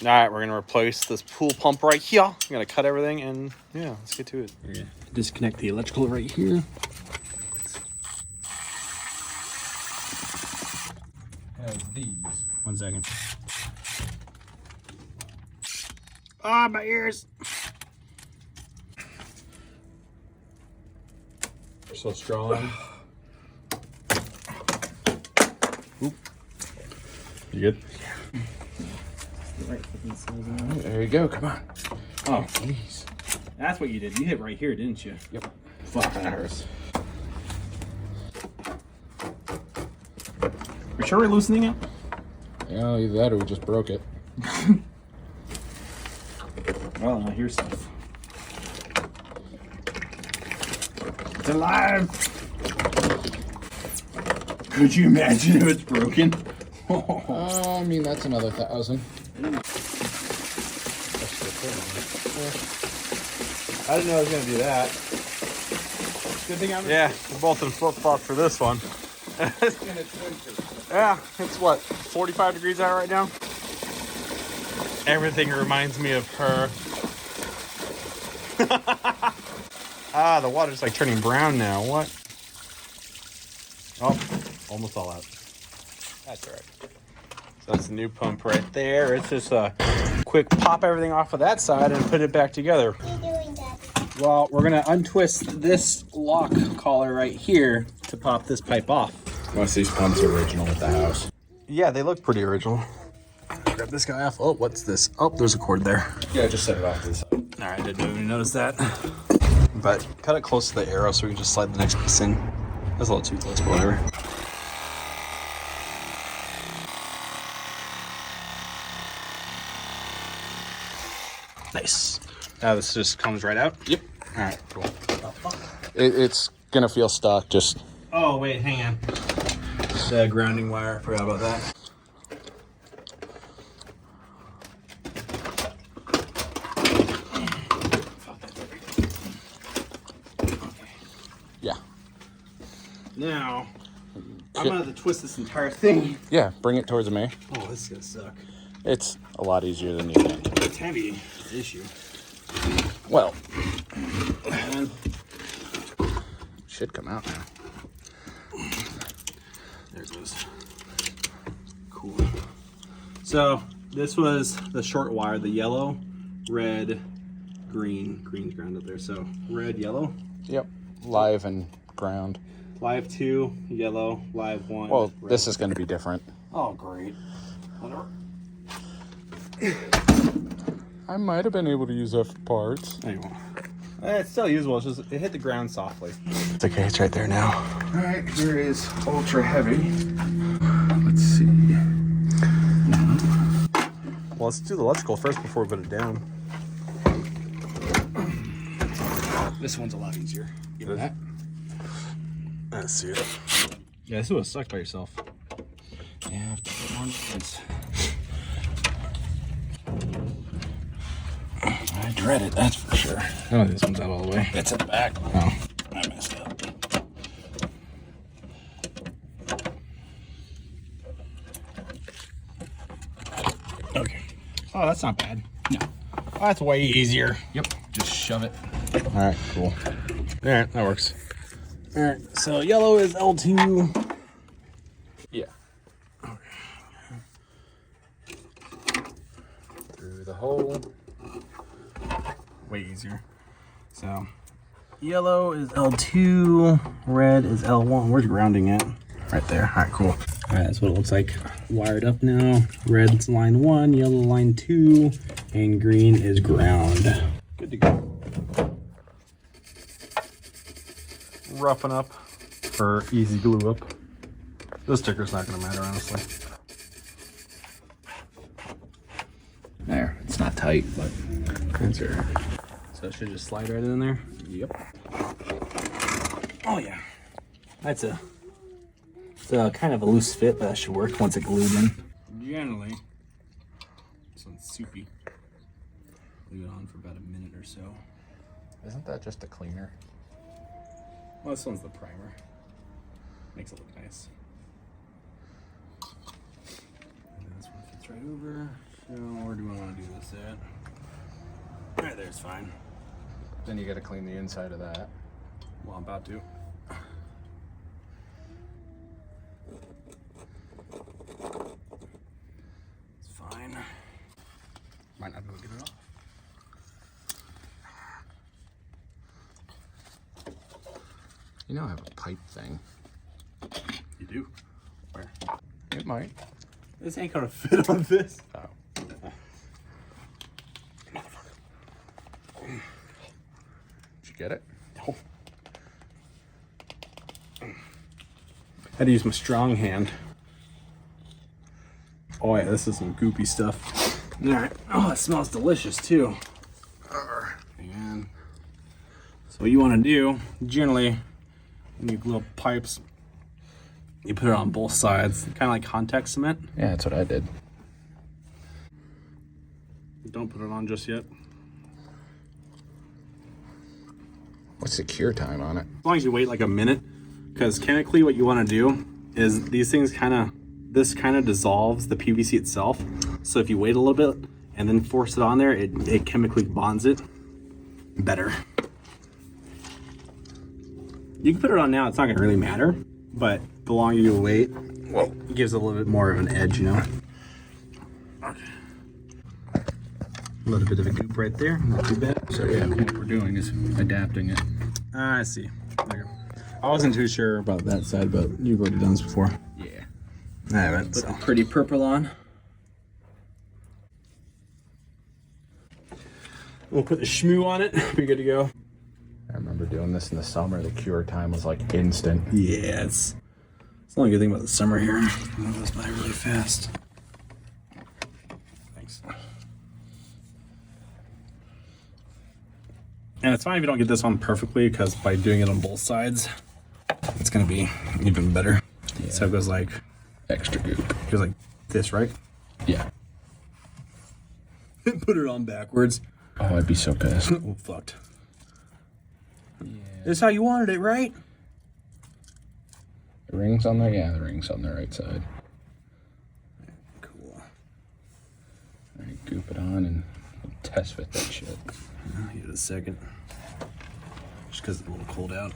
All right, we're gonna replace this pool pump right here. I'm gonna cut everything and yeah, let's get to it. We're gonna disconnect the electrical right here. Has these. 1 second. Ah, my ears. They're so strong. Oop. You good? Right, there you go. Come on. Oh, please. That's what you did. You hit right here, didn't you? Yep. Fuck, that hurts. You sure we're loosening it? Yeah, either that or we just broke it. Well, now here's stuff. It's alive! Could you imagine if it's broken? I mean, that's another 1,000. I didn't know I was gonna do that. Good thing I'm. Yeah, we're both in flip flops for this one. Yeah, it's what, 45 degrees out right now? Everything reminds me of her. Ah, the water's like turning brown now. What? Oh, almost all out. That's all right. So that's the new pump right there. It's just a quick pop everything off of that side and put it back together. What are you doing, Dad? Well, we're gonna untwist this lock collar right here to pop this pipe off. Most of these pumps are original at the house. Yeah, they look pretty original. Grab this guy off. Oh, what's this? Oh, there's a cord there. Yeah, just set it off to the side. All right, I didn't even notice that. But cut it close to the arrow so we can just slide the next piece in. That's a little too close, but whatever. Nice. Now this just comes right out? Yep. All right, cool. It's gonna feel stuck. Just. Oh, wait, hang on. The grounding wire, forgot about that. Yeah. Now, I'm gonna have to twist this entire thing. Yeah. Bring it towards me. Oh, this is gonna suck. It's a lot easier than you think. It's heavy, it's the issue. Well, And should come out now. there it goes. Cool. So, this was the short wire, the yellow, red, green. Green's ground up there, so red, yellow. Yep. Live and ground. Live 2, yellow, live 1. Well, red. this is gonna be different. Oh, great. Whatever. I might have been able to use that for parts. Anyway. It's still usable, it's just it hit the ground softly. It's okay, it's right there now. Alright, here is ultra heavy. Let's see. Well, let's do the electrical first before we put it down. This one's a lot easier. Give it that. Let's see it. Yeah, this would have sucked by yourself. Yeah, I have to put more noise. I dread it, that's for sure. Oh, this one's out all the way. It's at the back. Oh. I messed up. Okay. Oh, that's not bad. No. Oh, that's way easier. Yep, just shove it. All right, cool. All right, that works. All right, so yellow is L2. Yeah. Through the hole. Way easier. So, yellow is L2, red is L1. Where's grounding at? Right there. All right, cool. All right, that's what it looks like. Wired up now. Red's line 1, yellow line 2, and green is ground. Good to go. Roughing up for easy glue up. This sticker's not going to matter, honestly. There, it's not tight, but That's right. So it should just slide right in there? yep. Oh, yeah. It's a kind of a loose fit, but that should work once it glued in. Generally, this one's soupy. Leave it on for about a minute or so. Isn't that just a cleaner? Well, this one's the primer. Makes it look nice. And this one fits right over. So where do we want to do this at? Right there's fine. Then you got to clean the inside of that. Well, I'm about to. It's fine. Might not be able to get it off. You know I have a pipe thing. You do? Where? It might. This ain't gonna fit on this. Oh. Did you get it? No. Had to use my strong hand. Oh yeah, this is some goopy stuff. Alright. Oh, it smells delicious too. And so what you want to do, generally, when you glue up pipes, you put it on both sides, kind of like contact cement. Yeah, that's what I did. Don't put it on just yet. What's the cure time on it? As long as you wait like a minute, because chemically what you want to do is these things this kind of dissolves the PVC itself. So if you wait a little bit and then force it on there, it chemically bonds it better. You can put it on now, it's not gonna really matter, but the longer you wait, well, it gives it a little bit more of an edge, you know? Okay. A little bit of a goop right there, not too bad. So yeah, what we're doing is adapting it. I see. Okay. I wasn't too sure about that side, but you've already done this before. Yeah. I haven't, so. Pretty purple on. We'll put the shmoo on it, be good to go. I remember doing this in the summer. The cure time was like instant. Yeah, it's the only good thing about the summer here. It goes by really fast. Thanks. And it's fine if you don't get this on perfectly, because by doing it on both sides, it's gonna be even better. Yeah. So it goes like Extra goop. it goes like this, right? Yeah. Put it on backwards. Oh, I'd be so pissed. Oh, fucked. Yeah. This is how you wanted it, right? The ring's on there? Yeah, the ring's on the right side. Cool. Alright, goop it on and test fit that shit. I'll give it a second. Just because it's a little cold out.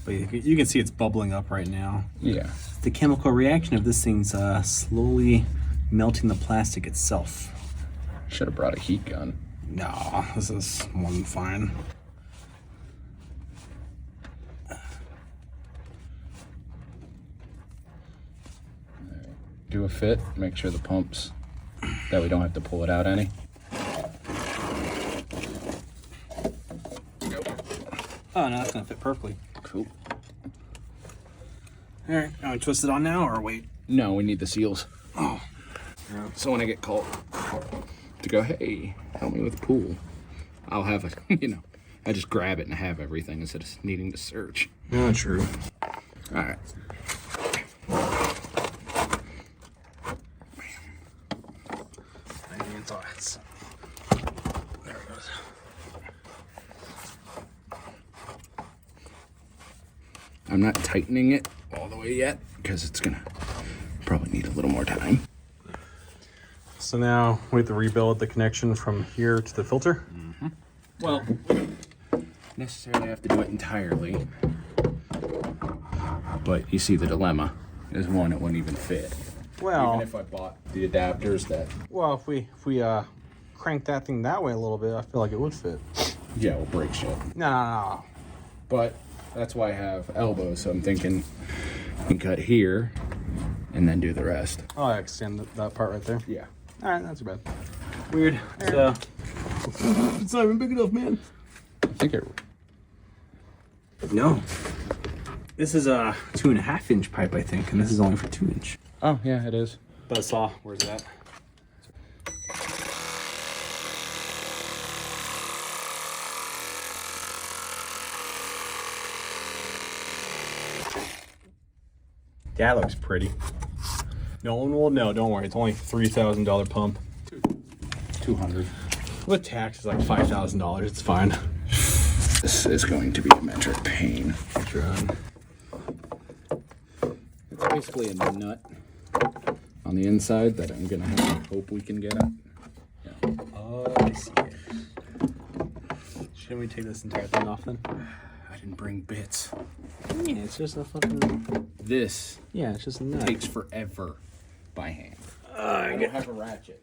But you can see it's bubbling up right now. Yeah. The chemical reaction of this thing's slowly melting the plastic itself. Should have brought a heat gun. No, this is more than fine. Do a fit, make sure the pumps, that we don't have to pull it out any. Oh, no, that's gonna fit perfectly. Cool. All right, now we twist it on now or wait? No, we need the seals. Oh. Yeah. So when I get called to go, hey, help me with the pool, I'll have it, you know, I just grab it and have everything instead of needing to search. Yeah, true. All right. Any thoughts? There it goes. I'm not tightening it all the way yet because it's gonna probably need a little more time. So now we have to rebuild the connection from here to the filter. Mm-hmm. Well, necessarily have to do it entirely, but you see the dilemma is one, it wouldn't even fit. Well, even if I bought the adapters that. Well, if we crank that thing that way a little bit, I feel like it would fit. Yeah, we'll break shit. No. But that's why I have elbows, so I'm thinking I can cut here and then do the rest. Oh, I extend that part right there. Yeah. All right, not too bad. Weird. So it's not even big enough, man. I think it. No. This is a 2.5 inch pipe, I think, and this is only for 2 inch. Oh yeah, it is. Buzzsaw, where's that? That looks pretty. No one will know, don't worry. It's only $3,000 pump. 200. With tax, it's like $5,000. It's fine. This is going to be a metric pain. Try. It's basically a nut on the inside that I'm gonna have to hope we can get up. Yeah. Oh, I see it. Shouldn't we take this entire thing off then? I didn't bring bits. Yeah, it's just a fucking... This Yeah, it's just a nut. takes forever by hand. I don't have a ratchet.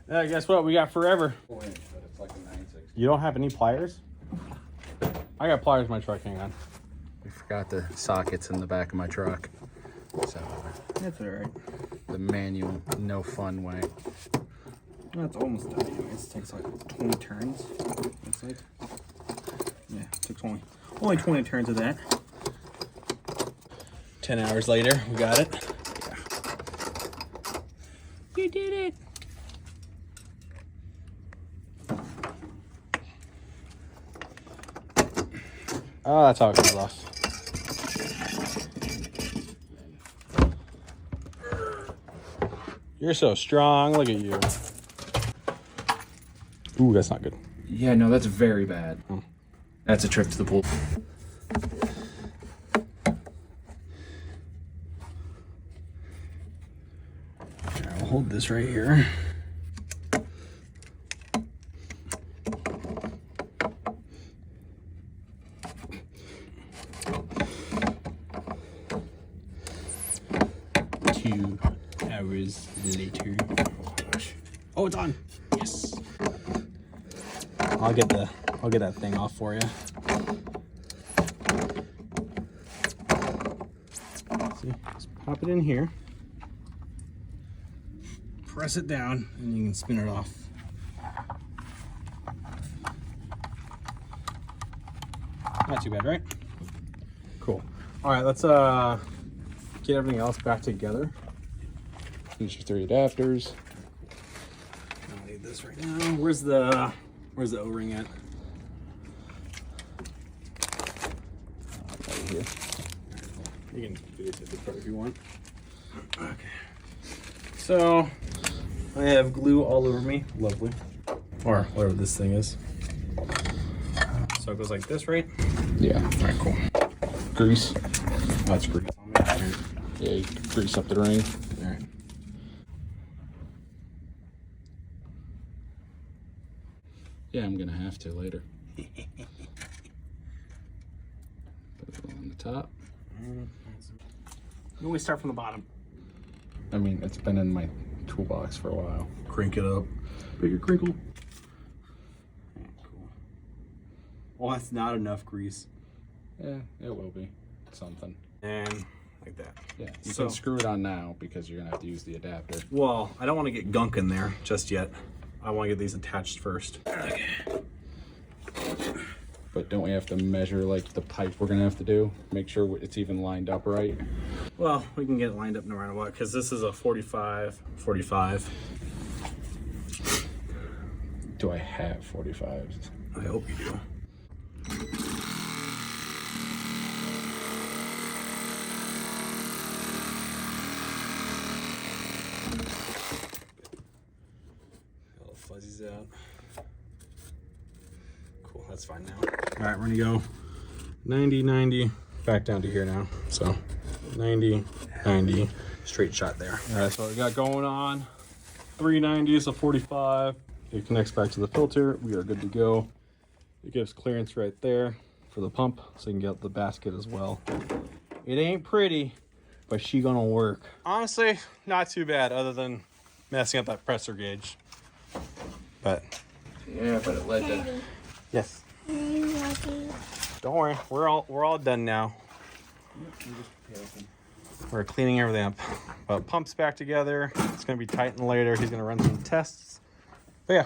Guess what? We got forever. 4 inch, but it's like a 9/6. You don't have any pliers? I got pliers in my truck, hang on. I forgot the sockets in the back of my truck. So That's alright. the manual, no fun way. That's almost done anyways. It takes like 20 turns. Looks like. Yeah, it took only 20 turns of that. 10 hours later, we got it. Yeah. You did it. Oh, that's how it comes off. You're so strong. Look at you. Ooh, that's not good. Yeah, no, that's very bad. That's a trip to the pool. I'll hold this right here. Two hours later. Oh, it's on. Yes. I'll get that thing off for you. See, just pop it in here. Press it down and you can spin it off. Not too bad, right? Cool. All right, let's get everything else back together. Finish your 3 adapters. I'll need this right now. Where's the O-ring at? Right here. You can do this at the front if you want. Okay. So I have glue all over me. Lovely. Or whatever this thing is. So it goes like this, right? Yeah. All right, cool. Grease. Oh, that's grease on me. All right. Yeah, you can grease up the ring. All right. Yeah, I'm gonna have to later. Put it on the top. You always start from the bottom. I mean, it's been in my toolbox for a while. Crank it up. Bigger crinkle. Cool. Well, that's not enough grease. Yeah, it will be something. And like that. Yeah, you So- can screw it on now because you're gonna have to use the adapter. Well, I don't want to get gunk in there just yet. I want to get these attached first. Okay. But don't we have to measure like the pipe we're gonna have to do? Make sure it's even lined up right. Well, we can get it lined up no matter what, because this is a 45. Do I have 45s? I hope you do. All the fuzzies out. Cool, that's fine now. All right, we're gonna go 90, 90, back down to here now. So 90, 90, straight shot there. All right, so we got going on 390 is a 45. It connects back to the filter. We are good to go. It gives clearance right there for the pump, so you can get the basket as well. It ain't pretty, but she gonna work. Honestly, not too bad, other than messing up that pressure gauge. But Yeah, but it led to. yes, don't worry, we're all done now. We're cleaning everything up. But pump's back together. It's gonna be tightened later. He's gonna run some tests. But yeah,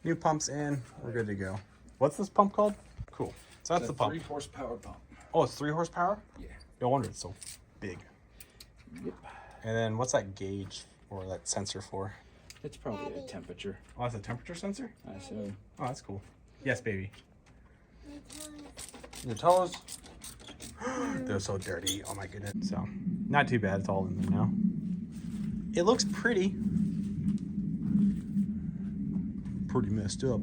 new pump's in. We're good to go. What's this pump called? Cool. So that's the pump. 3 horsepower pump. Oh, it's 3 horsepower? Yeah. No wonder it's so big. Yep. And then what's that gauge or that sensor for? It's probably a temperature. Oh, that's a temperature sensor? I assume. Oh, that's cool. Yes, baby. Your toes. They're so dirty. Oh my goodness. So, not too bad. It's all in there now. It looks pretty. Pretty messed up.